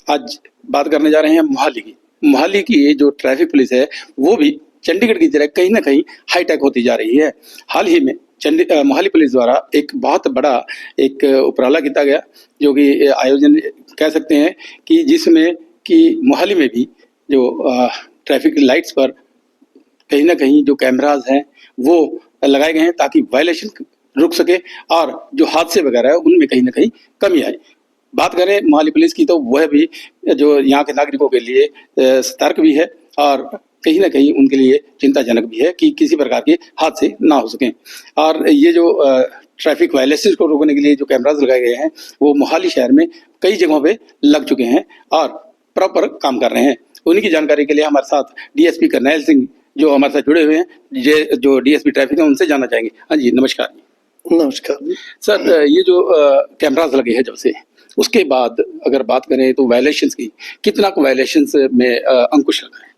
आज बात करने जा रहे हैं मोहाली की। मोहाली की जो ट्रैफिक पुलिस है वो भी चंडीगढ़ की तरह कहीं ना कहीं हाईटेक होती जा रही है। हाल ही में मोहाली पुलिस द्वारा एक बहुत बड़ा एक उपराला किया गया, जो कि आयोजन कह सकते हैं कि जिसमें कि मोहाली में भी जो ट्रैफिक लाइट्स पर कहीं ना कहीं जो कैमराज हैं वो लगाए गए हैं ताकि वायलेशन रुक सके और जो हादसे वगैरह है उनमें कहीं ना कहीं कमी आए। बात करें मोहाली पुलिस की तो वह भी जो यहाँ के नागरिकों के लिए सतर्क भी है और कहीं ना कहीं उनके लिए चिंताजनक भी है कि किसी प्रकार के हादसे ना हो सकें। और ये जो ट्रैफिक वायलेंसेस को रोकने के लिए जो कैमराज लगाए गए हैं वो मोहाली शहर में कई जगहों पे लग चुके हैं और प्रॉपर काम कर रहे हैं। उन्हीं की जानकारी के लिए हमारे साथ डीएसपी करनैल सिंह जो हमारे साथ जुड़े हुए हैं, जो डीएसपी ट्रैफिक है उनसे जानना चाहेंगे। हाँ जी, नमस्कार। नमस्कार सर, ये जो कैमराज लगे हैं जब से, उसके बाद अगर बात करें तो वायलेशंस की कितना को वायलेशंस में अंकुश लगा है?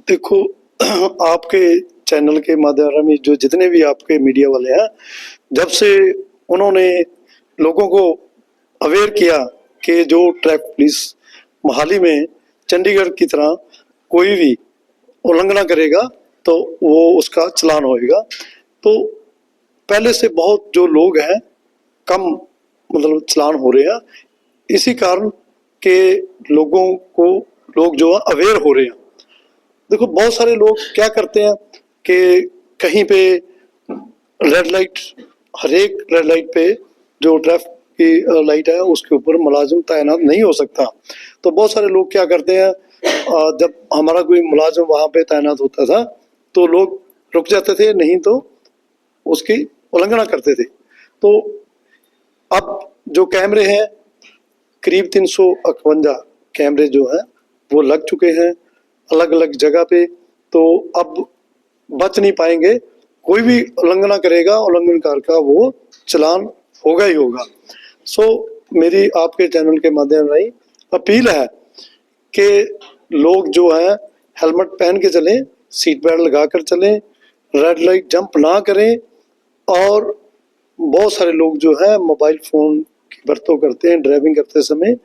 देखो, आपके चैनल के माध्यम में जो जितने भी आपके मीडिया वाले हैं, जब से उन्होंने लोगों को अवेयर किया कि जो ट्रैफिक पुलिस मोहाली में चंडीगढ़ की तरह कोई भी उल्लंघना करेगा तो वो उसका चालान होएगा, तो पहले से बहुत जो लोग हैं कम मतलब चालान हो रहे हैं। इसी कारण के लोग जो है अवेयर हो रहे हैं। देखो, बहुत सारे लोग क्या करते हैं कि कहीं पे रेड लाइट, हर एक रेड लाइट पे जो ट्रैफिक की लाइट है उसके ऊपर मुलाजिम तैनात नहीं हो सकता। तो बहुत सारे लोग क्या करते हैं, जब हमारा कोई मुलाजिम वहां पे तैनात होता था तो लोग रुक जाते थे, नहीं तो उसकी उल्लंघना करते थे। तो अब जो कैमरे हैं करीब 351 कैमरे जो हैं वो लग चुके हैं अलग अलग जगह पे, तो अब बच नहीं पाएंगे। कोई भी उल्लंघना करेगा, उल्लंघनकार का वो चालान होगा ही होगा। सो मेरी आपके चैनल के माध्यम से अपील है कि लोग जो है हेलमेट पहन के चलें, सीट बेल्ट लगा कर चलें, रेड लाइट जंप ना करें। और बहुत सारे लोग जो है मोबाइल फोन की बरतों करते हैं ड्राइविंग करते समय,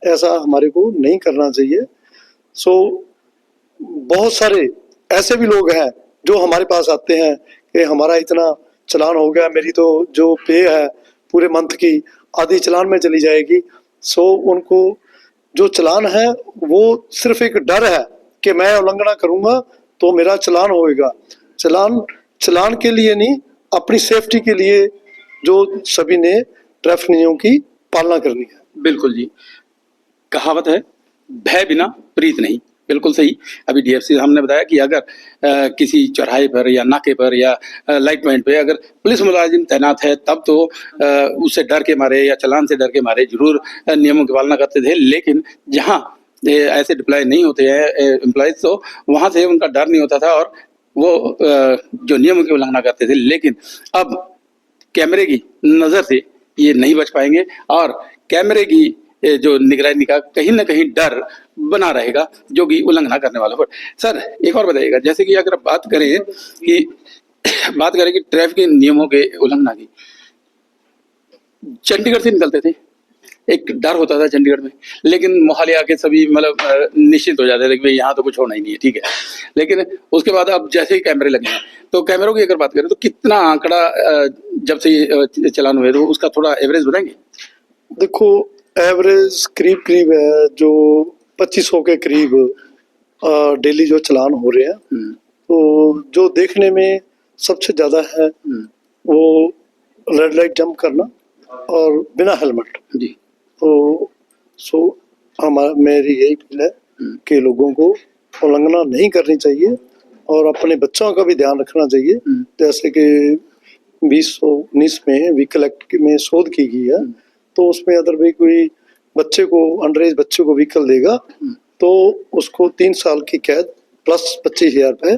ऐसा हमारे को नहीं करना चाहिए। सो बहुत सारे ऐसे भी लोग हैं जो हमारे पास आते हैं कि हमारा इतना चालान हो गया, मेरी तो जो पे है पूरे मंथ की आधी चालान में चली जाएगी। सो उनको जो चालान है वो सिर्फ एक डर है कि मैं उल्लंघना करूंगा तो मेरा चालान होएगा। चालान के लिए नहीं, अपनी सेफ्टी के लिए जो सभी ने ट्रैफिक नियमों की पालना करनी है। बिल्कुल जी, कहावत है भय बिना प्रीत नहीं। बिल्कुल सही। अभी डीएफसी साहब ने बताया कि अगर किसी चौराहे पर या नाके पर या लाइट पॉइंट पे अगर पुलिस मुलाजिम तैनात है तब तो उससे डर के मारे या चालान से डर के मारे जरूर नियमों की पालना करते थे, लेकिन जहाँ ऐसे डिप्लॉय नहीं होते हैं एम्प्लॉयज तो वहाँ से उनका डर नहीं होता था और वो जो नियमों की उल्लंघना करते थे। लेकिन अब कैमरे की नज़र से ये नहीं बच पाएंगे और कैमरे की जो निगरानी का कहीं ना कहीं डर बना रहेगा जो कि उल्लंघना करने वालों पर। सर, एक और बताइएगा, जैसे कि अगर बात करें कि ट्रैफिक के नियमों के उल्लंघना की, चंडीगढ़ से निकलते थे एक डर होता था चंडीगढ़ में, लेकिन मोहाली आके सभी मतलब निश्चित हो जाते थे कि भाई यहाँ तो कुछ होना ही नहीं है, ठीक है। लेकिन उसके बाद अब जैसे ही कैमरे लगे हैं तो कैमरों की अगर बात करें तो कितना आंकड़ा जब से चालान हुए तो उसका थोड़ा एवरेज बताएंगे? देखो, एवरेज करीब है जो 2500 के करीब डेली जो चालान हो रहे हैं। तो जो देखने में सबसे ज्यादा है वो रेड लाइट जंप करना और बिना हेलमेट जी। तो मेरी यही फील है कि लोगों को उल्लंघना नहीं करनी चाहिए और अपने बच्चों का भी ध्यान रखना चाहिए। जैसे कि 2019 में व्हीकल एक्ट में शोध की गई है, तो उसमें अगर भी कोई बच्चे को अंडर एज बच्चे को व्हीकल देगा तो उसको 3 साल की कैद प्लस 25,000 रुपए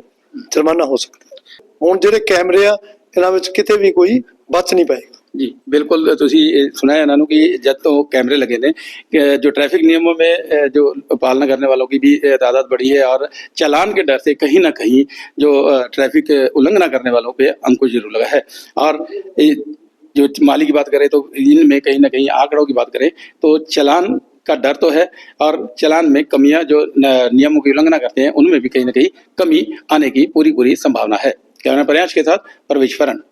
जुर्माना हो सकता है। ਹੁਣ ਜਿਹੜੇ ਕੈਮਰੇ ਆ ਇਹਨਾਂ ਵਿੱਚ ਕਿਤੇ ਵੀ ਕੋਈ ਬਚ नहीं पाएगा। जी बिल्कुल, तुसी सुना है इन्होंने कि जब तो कैमरे लगे ने जो ट्रैफिक नियमों में जो पालना करने वालों की भी तादाद बढ़ी है और चालान के डर से कहीं ना कहीं जो ट्रैफिक उल्लंघना करने वालों पे अंकुश जरूर लगा है। और जो माली की बात करें तो इनमें कहीं ना कहीं आंकड़ों की बात करें तो चालान का डर तो है, और चालान में कमियां जो नियमों की उल्लंघना करते हैं उनमें भी कहीं ना कहीं कमी आने की पूरी संभावना है। कैमरा प्रयास के साथ परवेश फरन।